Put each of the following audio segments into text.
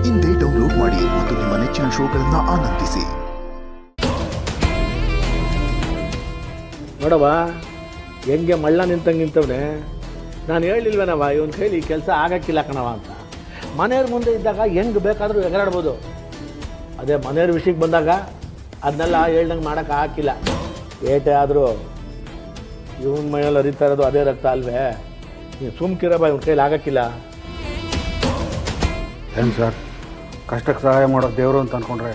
ಇಂದೇ ಡೌನ್ಲೋಡ್ ಮಾಡಿ ಮತ್ತು ನಿಮ್ಮ ನೆಚ್ಚಿನ ಶೋಗಳನ್ನು ಆನಂದಿಸಿ. ನೋಡವ ಹೆಂಗೆ ಮಳ್ಳ ನಿಂತವನೇ. ನಾನು ಹೇಳಿಲ್ವೇನವ ಇವನ ಕೈಲಿ ಈ ಕೆಲಸ ಆಗಕ್ಕಿಲ್ಲ ಕಣವ ಅಂತ. ಮನೆಯವ್ರ ಮುಂದೆ ಇದ್ದಾಗ ಹೆಂಗೆ ಬೇಕಾದರೂ ಎಗರಾಡ್ಬೋದು. ಅದೇ ಮನೆಯವ್ರ ವಿಷಯಕ್ಕೆ ಬಂದಾಗ ಅದನ್ನೆಲ್ಲ ಹೇಳ್ದಂಗೆ ಮಾಡೋಕೆ ಹಾಕಿಲ್ಲ. ಏಟೆ ಆದರೂ ಇವನ ಮೈಯಲ್ಲಿ ಹರಿತಾ ಇರೋದು ಅದೇ ರಕ್ತ ಅಲ್ವೇ. ನೀವು ಸುಮ್ಕಿರಬ, ಇವನ ಕೈಲಿ ಆಗಕ್ಕಿಲ್ಲ. ಏನು ಸರ್, ಕಷ್ಟಕ್ಕೆ ಸಹಾಯ ಮಾಡೋ ದೇವರು ಅಂತ ಅಂದ್ಕೊಂಡ್ರೆ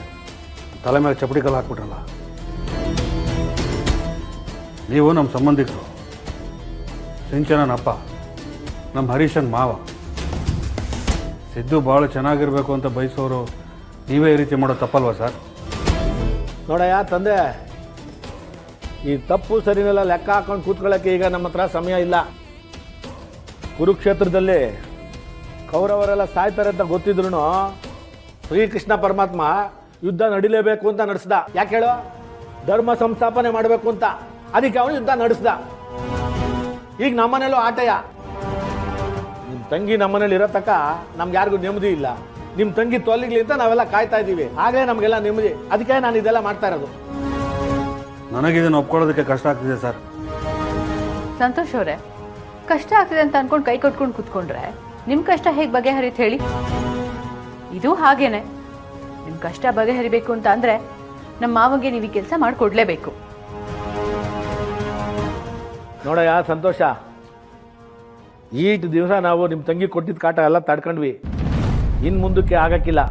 ತಲೆ ಮೇಲೆ ಚಪ್ಪಡಿ ಕಲ್ಲು ಹಾಕ್ಬಿಟ್ರಲ್ಲ. ನೀವು ನಮ್ಮ ಸಂಬಂಧಿಕರು, ಸಿಂಚನನ ಅಪ್ಪ, ನಮ್ಮ ಹರೀಶನ್ ಮಾವ. ಸಿದ್ದು ಭಾಳ ಚೆನ್ನಾಗಿರಬೇಕು ಅಂತ ಬಯಸೋರು ನೀವೇ ಈ ರೀತಿ ಮಾಡೋ ತಪ್ಪಲ್ವಾ ಸರ್? ನೋಡಯ್ಯ ತಂದೆ, ಈ ತಪ್ಪು ಸರಿನೆಲ್ಲ ಲೆಕ್ಕ ಹಾಕೊಂಡು ಕೂತ್ಕೊಳ್ಳೋಕ್ಕೆ ಈಗ ನಮ್ಮ ಹತ್ರ ಸಮಯ ಇಲ್ಲ. ಕುರುಕ್ಷೇತ್ರದಲ್ಲಿ ಕೌರವರೆಲ್ಲ ಸಾಯ್ತಾರೆ ಅಂತ ಗೊತ್ತಿದ್ರು ಶ್ರೀಕೃಷ್ಣ ಪರಮಾತ್ಮ ಯುದ್ಧ ನಡಿಲೇಬೇಕು ಅಂತ ನಡೆಸ್ದ. ಯಾಕೆ ಹೇಳೋ? ಧರ್ಮ ಸಂಸ್ಥಾಪನೆ ಮಾಡಬೇಕು ಅಂತ. ಅದಕ್ಕೆ ಅವನು ಯುದ್ಧ ನಡೆಸ್ದ. ಈಗ ನಮ್ಮನೇಲೂ ಆಟಯ. ನಿಮ್ಮ ತಂಗಿ ನಮ್ಮನೇಲಿ ಇರೋ ತಕ್ಕ ನಮ್ಗೆ ಯಾರಿಗೂ ನೆಮ್ಮದಿ ಇಲ್ಲ. ನಿಮ್ಮ ತಂಗಿ ತೊಲಗಲಿ ಅಂತ ನಾವೆಲ್ಲ ಕಾಯ್ತಾ ಇದ್ದೀವಿ. ಹಾಗೇ ನಮಗೆಲ್ಲ ನೆಮ್ಮದಿ. ಅದಕ್ಕೆ ನಾನು ಇದೆಲ್ಲ ಮಾಡ್ತಾ ಇರೋದು. ನನಗಿದನ್ನು ಒಪ್ಕೊಳ್ಳೋದಕ್ಕೆ ಕಷ್ಟ ಆಗ್ತಿದೆ ಸರ್. ಸಂತೋಷ್ ಅವರೇ, ಕಷ್ಟ ಆಗ್ತಿದೆ ಅಂತ ಅನ್ಕೊಂಡು ಕೈ ಕಟ್ಕೊಂಡು ಕೂತ್ಕೊಂಡ್ರೆ ನಿಮ್ಮ ಕಷ್ಟ ಹೇಗೆ ಬಗೆಹರಿತು ಹೇಳಿ? ಇದು ಹಾಗೇನೆ. ನಿಮ್ಮ ಕಷ್ಟ ಬಗೆಹರಿಬೇಕು ಅಂತ ಅಂದರೆ ನಮ್ಮ ಮಾವಗೆ ನೀವು ಈ ಕೆಲಸ ಮಾಡಿಕೊಡ್ಲೇಬೇಕು. ನೋಡಯ್ಯ ಸಂತೋಷ, ಈಟ್ ದಿವಸ ನಾವು ನಿಮ್ಮ ತಂಗಿ ಕೊಟ್ಟಿದ್ದ ಕಾಟ ಎಲ್ಲ ತಡ್ಕೊಂಡ್ವಿ. ಇನ್ನು ಮುಂದಕ್ಕೆ ಆಗಕ್ಕಿಲ್ಲ.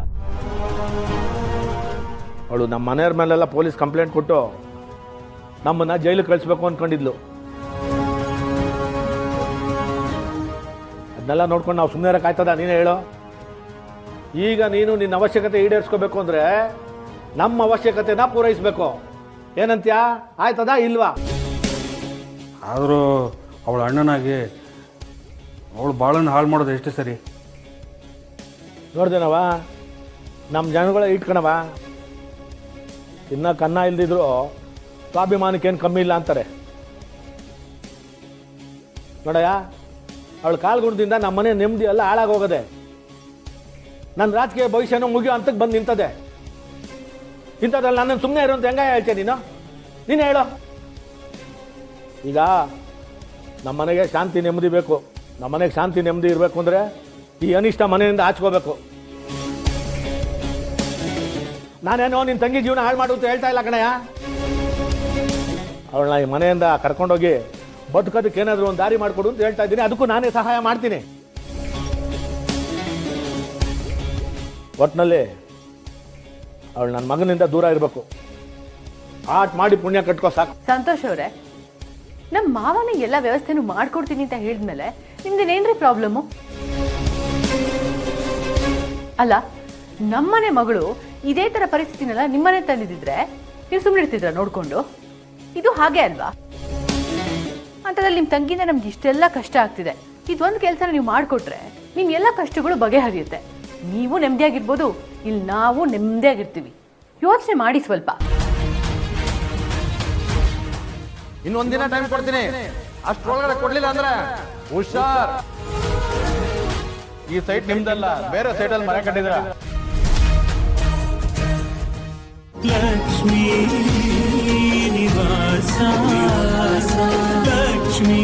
ಅವಳು ನಮ್ಮ ಮನೆಯವ್ರ ಮೇಲೆಲ್ಲ ಪೊಲೀಸ್ ಕಂಪ್ಲೇಂಟ್ ಕೊಟ್ಟು ನಮ್ಮನ್ನು ಜೈಲಿಗೆ ಕಳಿಸ್ಬೇಕು ಅಂದ್ಕೊಂಡಿದ್ಲು. ಅದನ್ನೆಲ್ಲ ನೋಡ್ಕೊಂಡು ನಾವು ಸುಮ್ಮನೆ ಇರೋಕ್ಕಾಯ್ತದ? ನೀನೇ ಹೇಳೋ. ಈಗ ನೀನು ನಿನ್ನ ಅವಶ್ಯಕತೆ ಈಡೇರಿಸ್ಕೋಬೇಕು ಅಂದರೆ ನಮ್ಮ ಅವಶ್ಯಕತೆನ ಪೂರೈಸಬೇಕು. ಏನಂತ್ಯ? ಆಯ್ತದ ಇಲ್ವಾ? ಆದರೂ ಅವಳ ಅಣ್ಣನಾಗಿ ಅವಳು ಬಾಳನ್ನು ಹಾಳು ಮಾಡೋದು ಎಷ್ಟು ಸರಿ? ನೋಡ್ದೇನವ, ನಮ್ಮ ಜನಗಳ ಇಟ್ಕಣವ. ಇನ್ನ ಕನ್ನ ಇಲ್ದಿದ್ರು ಸ್ವಾಭಿಮಾನಕ್ಕೇನು ಕಮ್ಮಿ ಇಲ್ಲ ಅಂತಾರೆ. ನೋಡಯ್ಯ, ಅವಳ ಕಾಲ್ಗುಣದಿಂದ ನಮ್ಮ ಮನೆ ನೆಮ್ಮದಿ ಎಲ್ಲ ಹಾಳಾಗೋಗದೆ. ನನ್ನ ರಾಜಕೀಯ ಭವಿಷ್ಯನೂ ಮುಗಿಯೋ ಹಂತಕ್ಕೆ ಬಂದು ನಿಂತದೆ. ಇಂಥದ್ರಲ್ಲಿ ನನ್ನನ್ನು ಸುಮ್ಮನೆ ಇರೋ ಅಂತ ಹೆಂಗ ಹೇಳ್ತೇನೆ ನೀನು? ನೀನು ಹೇಳೋ. ಈಗ ನಮ್ಮ ಮನೆಗೆ ಶಾಂತಿ ನೆಮ್ಮದಿ ಬೇಕು. ನಮ್ಮ ಮನೆಗೆ ಶಾಂತಿ ನೆಮ್ಮದಿ ಇರಬೇಕು ಅಂದರೆ ಈ ಅನಿಷ್ಟ ಮನೆಯಿಂದ ಆಚ್ಕೋಬೇಕು. ನಾನೇನೋ ನಿನ್ನ ತಂಗಿ ಜೀವನ ಹಾಳು ಮಾಡು ಅಂತ ಹೇಳ್ತಾ ಇಲ್ಲ ಕಣಯ್ಯ. ಅವಳನ್ನ ಈ ಮನೆಯಿಂದ ಕರ್ಕೊಂಡೋಗಿ ಬದುಕೋದಕ್ಕೆ ಏನಾದರೂ ಒಂದು ದಾರಿ ಮಾಡಿಕೊಡು ಅಂತ ಹೇಳ್ತಾ ಇದ್ದೀನಿ. ಅದಕ್ಕೂ ನಾನೇ ಸಹಾಯ ಮಾಡ್ತೀನಿ. ಒಟ್ಟಿನಲ್ಲಿ ಅವಳು ನನ್ನ ಮಗನಿಂದ ದೂರ ಇರಬೇಕು. ಆಟ ಮಾಡಿ ಪುಣ್ಯ ಕಟ್ಕೋ ಸಾಕು. ಸಂತೋಷ್ ಅವರೇ, ನಮ್ಮ ಮಾವನ ಎಲ್ಲ ವ್ಯವಸ್ಥೆನೂ ಮಾಡ್ಕೊಡ್ತೀನಿ ಅಂತ ಹೇಳಿದ್ಮೇಲೆ ನಿಮ್ದೇನೇನ್ರಿ ಪ್ರಾಬ್ಲಮ್ಮು? ಅಲ್ಲ, ನಮ್ಮನೆ ಮಗಳು ಇದೇ ಥರ ಪರಿಸ್ಥಿತಿನೆಲ್ಲ ನಿಮ್ಮನೆ ತಂದಿದ್ರೆ ನೀವು ಸುಮ್ಮನೆ ಇರ್ತಿದ್ರ ನೋಡಿಕೊಂಡು? ಇದು ಹಾಗೆ ಅಲ್ವಾ? ಅಂಥದ್ರಲ್ಲಿ ನಿಮ್ಮ ತಂಗಿಯಿಂದ ನಮ್ಗೆ ಇಷ್ಟೆಲ್ಲ ಕಷ್ಟ ಆಗ್ತಿದೆ. ಇದೊಂದು ಕೆಲಸ ನೀವು ಮಾಡಿಕೊಟ್ರೆ ನಿಮ್ಮ ಎಲ್ಲ ಕಷ್ಟಗಳು ಬಗೆಹರಿಯುತ್ತೆ. ನೀವು ನೆಮ್ಮದಿಯಾಗಿರ್ಬೋದು, ಇಲ್ಲಿ ನಾವು ನೆಮ್ಮದಿಯಾಗಿರ್ತೀವಿ. ಯೋಚನೆ ಮಾಡಿ ಸ್ವಲ್ಪ. ಇನ್ನೊಂದಿನ ಟೈಮ್ ಕೊಡ್ತೀನಿ. ಅಷ್ಟರೊಳಗಡೆ ಕೊಡ್ಲಿಲ್ಲ ಅಂದ್ರೆ ಹುಷಾರ್. ಈ ಸೈಟ್ ನಿಮ್ದಲ್ಲ, ಬೇರೆ ಸೈಟಲ್ಲಿ ಮನೆ ಕಟ್ಟಿದ್ರ. ಲಕ್ಷ್ಮೀ ನಿವಾಸ ಲಕ್ಷ್ಮೀ